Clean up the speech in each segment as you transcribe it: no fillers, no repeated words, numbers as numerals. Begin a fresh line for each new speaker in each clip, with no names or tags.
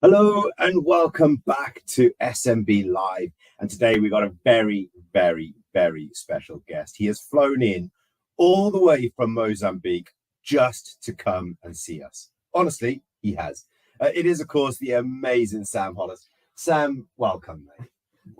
Hello and welcome back to SMB Live. And today we got a very, very, very special guest. He has flown in all the way from Mozambique just to come and see us. Honestly, he has. It is, of course, the amazing Sam Hollis. Sam, welcome, mate.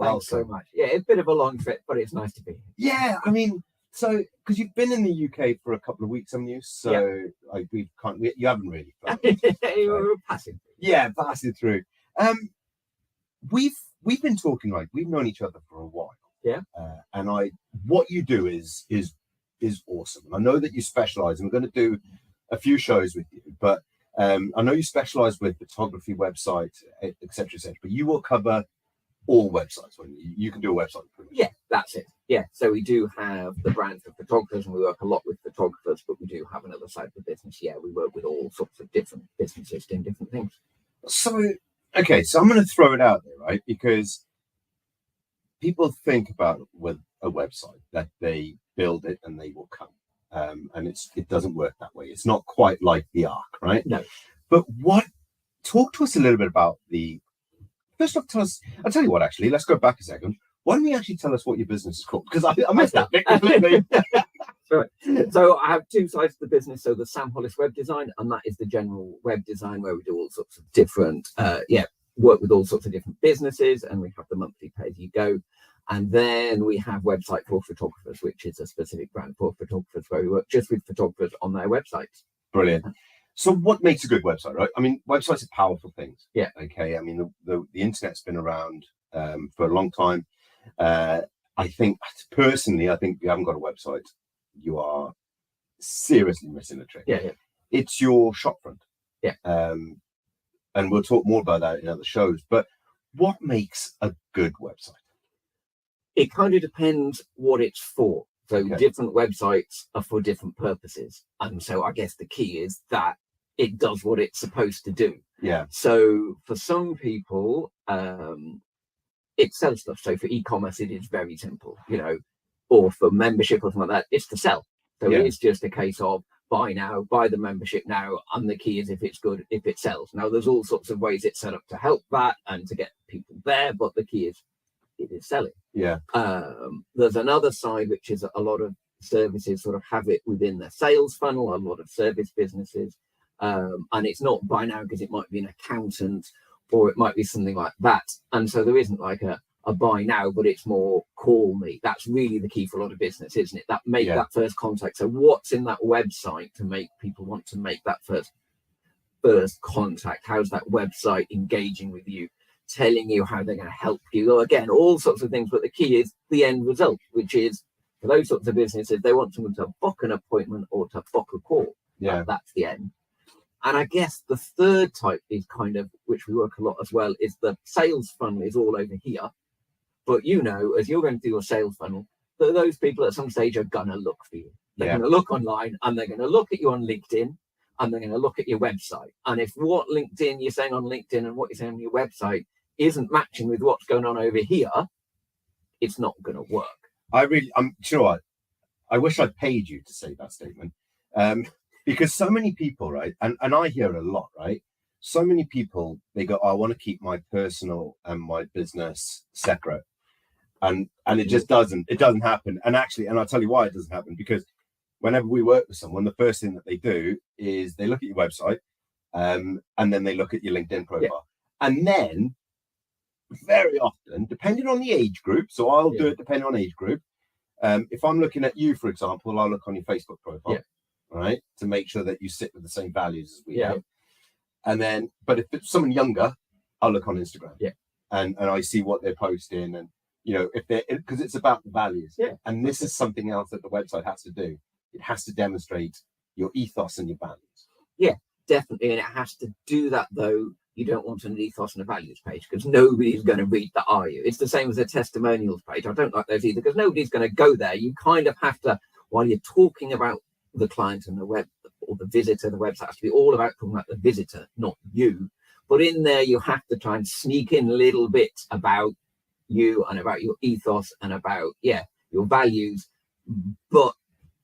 Thanks so much. Yeah, it's a bit of a long trip, but it's nice to be here.
Yeah, I mean, so because you've been in the UK for a couple of weeks, haven't you? So like you haven't really flown.
We're passing.
Yeah, passing through. We've been talking, like we've known each other for a while.
Yeah.
And what you do is awesome. And I know that you specialize, and we're going to do a few shows with you, but I know you specialize with photography, website, etc., etc. But you will cover all websites when you can do a website pretty much.
Yeah, that's it. Yeah. So we do have the brand for photographers, and we work a lot with photographers, but we do have another side of the business. Yeah, we work with all sorts of different businesses doing different things.
So, okay, so I'm going to throw it out there, right? Because people think about with a website that they build it and they will come. And it doesn't work that way. It's not quite like the Ark, right?
No.
But talk to us a little bit about first off, I'll tell you what, actually, let's go back a second. Why don't we actually tell us what your business is called? Because I missed that bit completely.
Right. So I have two sides to the business. So the Sam Hollis web design, and that is the general web design where we do all sorts of different, work with all sorts of different businesses, and we have the monthly pay-as-you-go. And then we have website for photographers, which is a specific brand for photographers where we work just with photographers on their websites.
Brilliant. So what makes a good website, right? I mean, websites are powerful things.
Yeah.
Okay. I mean, the internet's been around for a long time. I think personally, if you haven't got a website, you are seriously missing a trick.
Yeah.
It's your shopfront.
Yeah.
And we'll talk more about that in other shows. But what makes a good website?
It kind of depends what it's for. So different websites are for different purposes. And so I guess the key is that it does what it's supposed to do.
Yeah.
So for some people, it sells stuff. So for e-commerce, it is very simple, or for membership or something like that, it's to sell. So it's just a case of buy now, buy the membership now. And the key is if it's good, if it sells. Now, there's all sorts of ways it's set up to help that and to get people there. But the key is it is selling.
Yeah.
There's another side, which is a lot of services sort of have it within their sales funnel, a lot of service businesses. And it's not buy now because it might be an accountant or it might be something like that. And so there isn't like a buy now, but it's more call me. That's really the key for a lot of business, isn't it? That that first contact. So what's in that website to make people want to make that first contact? How's that website engaging with you? Telling you how they're going to help you. Again, all sorts of things, but the key is the end result, which is for those sorts of businesses, they want someone to book an appointment or to book a call.
Yeah.
That's the end. And I guess the third type is kind of, which we work a lot as well, is the sales funnel is all over here. But as you're going to do your sales funnel, those people at some stage are going to look for you. They're going to look online and they're going to look at you on LinkedIn and they're going to look at your website. And if what LinkedIn you're saying on LinkedIn and what you're saying on your website isn't matching with what's going on over here, it's not going to work.
I'm sure I wish I'd paid you to say that statement. Because so many people, right, and I hear a lot, right? So many people, they go, I want to keep my personal and my business separate. And it just doesn't happen. And I'll tell you why it doesn't happen, because whenever we work with someone, the first thing that they do is they look at your website and then they look at your LinkedIn profile. Yeah. And then very often, depending on the age group, so I'll do it depending on age group. If I'm looking at you, for example, I'll look on your Facebook profile, right, to make sure that you sit with the same values as we have. And then, but if it's someone younger, I'll look on Instagram, and I see what they're posting, and if they're, because it's about the values, and this is something else that the website has to do. It has to demonstrate your ethos and your values.
Yeah, definitely, and it has to do that though. You don't want an ethos and a values page because nobody's going to read that, are you? It's the same as a testimonials page. I don't like those either because nobody's going to go there. You kind of have to, while you're talking about the client and the web or the visitor, the website has to be all about talking about the visitor, not you. But in there, you have to try and sneak in little bits about you and about your ethos and about, your values. But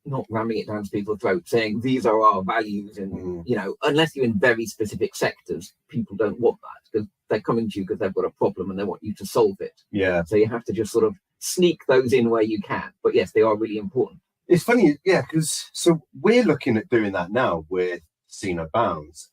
not ramming it down to people's throats, saying these are our values, and unless you're in very specific sectors, people don't want that because they're coming to you because they've got a problem and they want you to solve it.
Yeah.
So you have to just sort of sneak those in where you can. But yes, they are really important.
It's funny, yeah, because so we're looking at doing that now with Sino Bounds,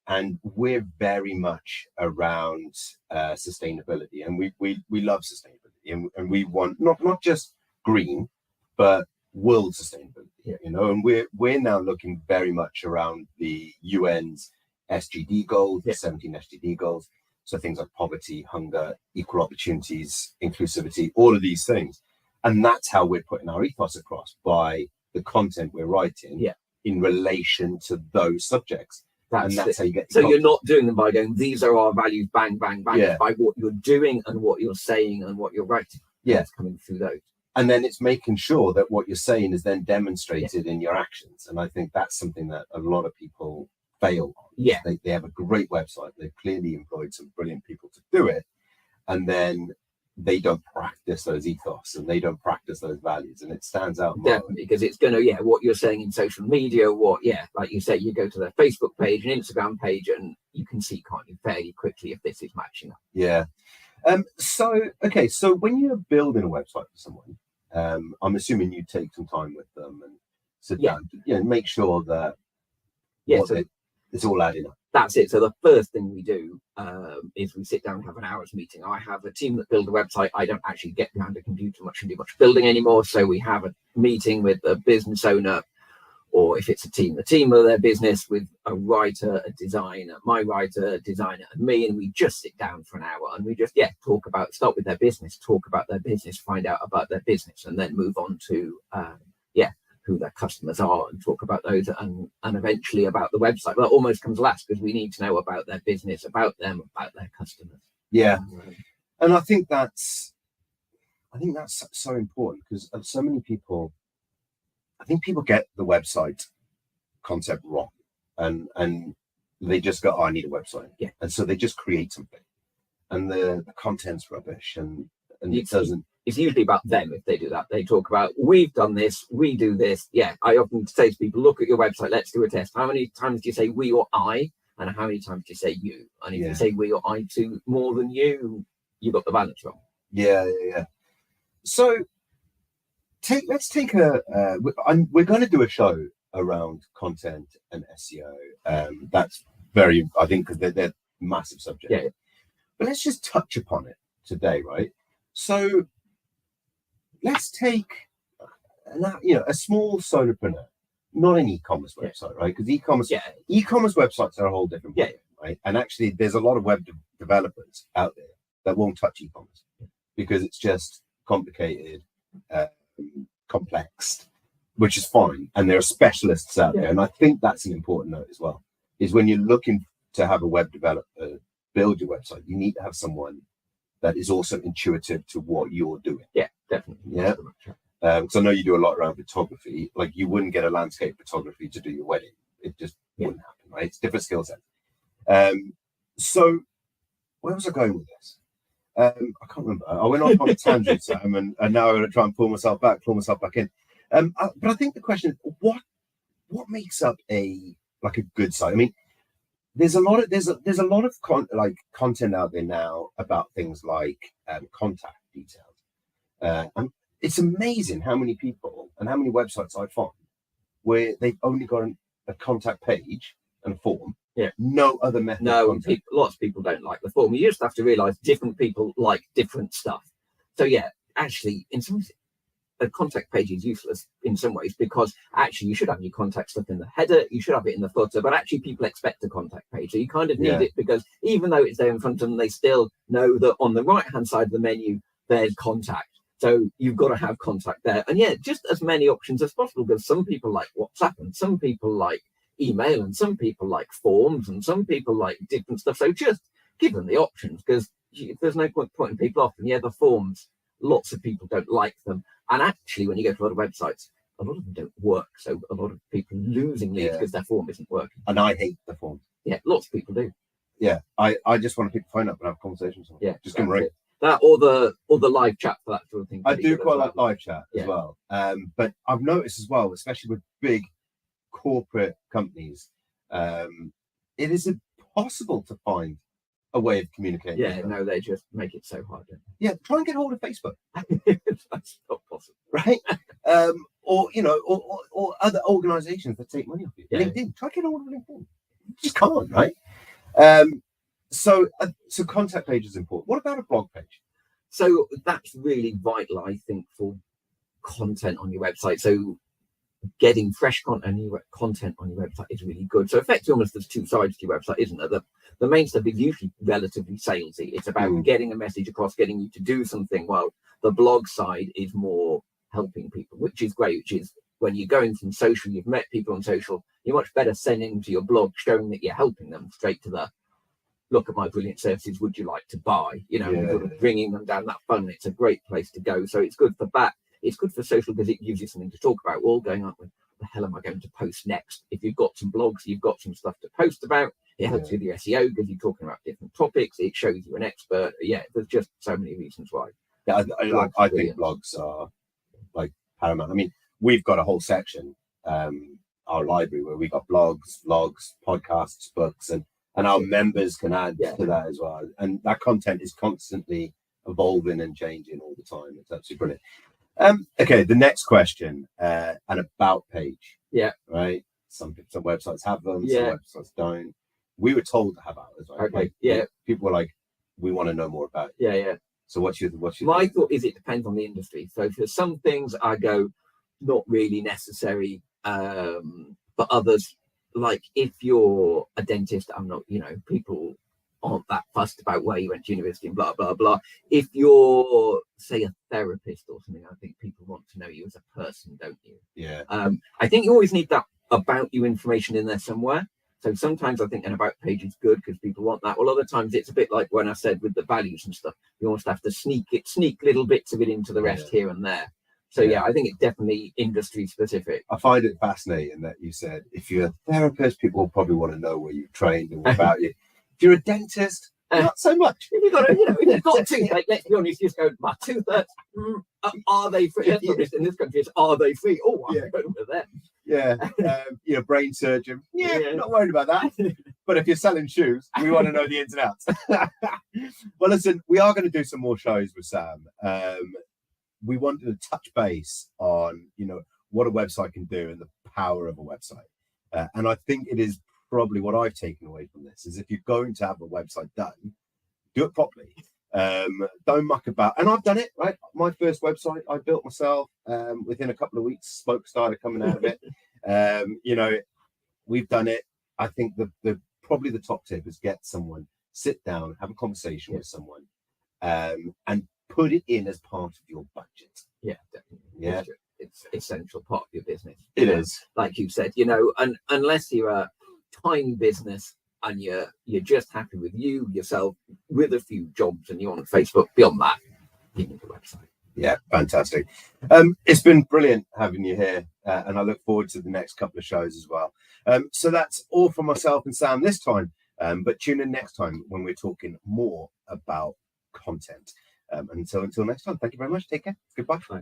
and we're very much around sustainability, and we love sustainability, and we want not just green, but world sustainability, and we're now looking very much around the UN's SDG goals, the 17 SDG goals, so things like poverty, hunger, equal opportunities, inclusivity, all of these things, and that's how we're putting our ethos across by the content we're writing in relation to those subjects. That's how you get.
So you're not doing them by going, these are our values, bang, bang, bang.
Yeah.
By what you're doing and what you're saying and what you're writing.
Yeah,
it's coming through those.
And then it's making sure that what you're saying is then demonstrated in your actions. And I think that's something that a lot of people fail on.
Yeah.
They have a great website. They've clearly employed some brilliant people to do it. And then they don't practice those ethos and they don't practice those values. And it stands out more.
Definitely, because it's going to, what you're saying in social media, like you say, you go to their Facebook page and Instagram page and you can see, can't you, fairly quickly if this is matching up.
Yeah. So when you're building a website for someone, I'm assuming you take some time with them and sit down, make sure that it's all adding up.
That's it. So the first thing we do is we sit down and have an hour's meeting. I have a team that build a website. I don't actually get behind a computer much and do much building anymore. So we have a meeting with a business owner, or if it's a team of their business with a writer, a designer, my writer, a designer, and me, and we just sit down for an hour and we just start with their business, talk about their business, find out about their business, and then move on to who their customers are and talk about those, and eventually about the website. Well, that almost comes last because we need to know about their business, about them, about their customers.
Yeah, and I think that's so important because so many people. I think people get the website concept wrong, and they just go, "Oh, I need a website," and so they just create something, and the content's rubbish, and it doesn't.
It's usually about them if they do that. They talk about, we've done this, we do this. Yeah, I often say to people, look at your website, let's do a test. How many times do you say we or I, and how many times do you say you? And if you say we or I to more than you got the balance wrong.
Yeah. So. Let's take we're going to do a show around content and SEO. That's very, I think, because they're massive subjects.
Yeah.
But let's just touch upon it today, right? So let's take, a small solopreneur, not an e-commerce website, right? Because e-commerce websites are a whole different thing, right? And actually, there's a lot of web developers out there that won't touch e-commerce because it's just complicated. Complex, which is fine, and there are specialists out there, and I think that's an important note as well, is when you're looking to have a web developer build your website, you need to have someone that is also intuitive to what you're doing.
Definitely.
Because I know you do a lot around photography. Like, you wouldn't get a landscape photography to do your wedding, it just wouldn't happen, right? It's different skill set. So where was I going with this? I can't remember. I went off on a tangent, Sam, and now I'm going to try and pull myself back in. But I think the question is, what makes up a good site? I mean, there's a lot of content out there now about things like contact details. And it's amazing how many people and how many websites I find where they've only got a contact page and a form. No other method.
No, lots of people don't like the form. You just have to realize different people like different stuff. So actually, in some ways, a contact page is useless in some ways, because actually you should have your contact stuff in the header, you should have it in the footer, but actually people expect a contact page. So you kind of need it, because even though it's there in front of them, they still know that on the right hand side of the menu there's contact. So you've got to have contact there. And just as many options as possible, because some people like WhatsApp and some people like email and some people like forms and some people like different stuff. So just give them the options, because there's no point putting people off. And the forms, lots of people don't like them. And actually, when you go to a lot of websites, a lot of them don't work. So a lot of people losing leads because their form isn't working.
And I hate the form.
Lots of people do.
I just want to pick the phone up and have conversations.
Yeah,
just give them a ring.
That or the live chat for that sort of thing.
I do quite like live chat as
Yeah.
well. But I've noticed as well, especially with big corporate companies, it is impossible to find a way of communicating.
Yeah,
with them.
no, they just make it so hard.
Yeah, try and get hold of Facebook,
That's not possible.
right? Or or other organisations that take money off you.
Yeah.
LinkedIn, try and get hold of LinkedIn. You just can't, right? So contact page is important. What about a blog page?
So that's really vital, I think, for content on your website. So getting fresh content on your website is really good. So effectively, almost there's two sides to your website, isn't there? The main stuff is usually relatively salesy. It's about getting a message across, getting you to do something. While the blog side is more helping people, which is great. Which is when you're going from social, you've met people on social, you're much better sending to your blog, showing that you're helping them, straight to the look at my brilliant services. Would you like to buy? Sort of bringing them down that funnel. It's a great place to go. So it's good for that. It's good for social because it gives you something to talk about. We're all going up with, what the hell am I going to post next? If you've got some blogs, you've got some stuff to post about. It helps with your SEO because you're talking about different topics. It shows you an expert. Yeah, there's just so many reasons why.
Yeah, I think blogs are like paramount. I mean, we've got a whole section, our library, where we got blogs, vlogs, podcasts, books, and our members can add to that as well. And that content is constantly evolving and changing all the time. It's absolutely brilliant. Okay, the next question, an about page.
Yeah.
Right. Some websites have them,
Yeah.
some websites don't. We were told to have ours, right?
Okay.
Like,
Yeah.
People were like, we want to know more about it.
Yeah.
So what's your
My thought is it depends on the industry. So for some things I go not really necessary. For others, like if you're a dentist, I'm not, people aren't that fussed about where you went to university and blah blah blah. If you're, say, a therapist or something, I think people want to know you as a person, don't you?
Yeah.
I think you always need that about you information in there somewhere. So sometimes I think an about page is good because people want that. Well, other times it's a bit like when I said with the values and stuff, you almost have to sneak little bits of it into the rest here and there. So yeah, I think it's definitely industry specific.
I find it fascinating that you said if you're a therapist, people will probably want to know where you've trained and what about you. If you're a dentist, not so much.
If you've got a toothache, let's be honest, just go, my tooth hurts. Are they free? That's what it is in this country. It's, are they free? Oh, I'm going with them.
Yeah. You're a brain surgeon. Not worried about that. But if you're selling shoes, we want to know the ins and outs. Well, listen, we are going to do some more shows with Sam. We wanted to touch base on, what a website can do and the power of a website. And I think it is probably what I've taken away from this is if you're going to have a website done, do it properly. Don't muck about. And I've done it, right? My first website I built myself. Within a couple of weeks, smoke started coming out of it. We've done it. I think the probably the top tip is get someone, sit down, have a conversation with someone, and put it in as part of your budget.
Yeah, definitely.
Yeah,
it's essential part of your business.
It is,
like you said, and unless you're a tiny business and you're just happy with yourself with a few jobs and you're on Facebook, beyond that, you need a website.
Yeah, fantastic. It's been brilliant having you here, and I look forward to the next couple of shows as well. So that's all from myself and Sam this time, but tune in next time when we're talking more about content. And so until next time, thank you very much. Take care. Goodbye.
Bye.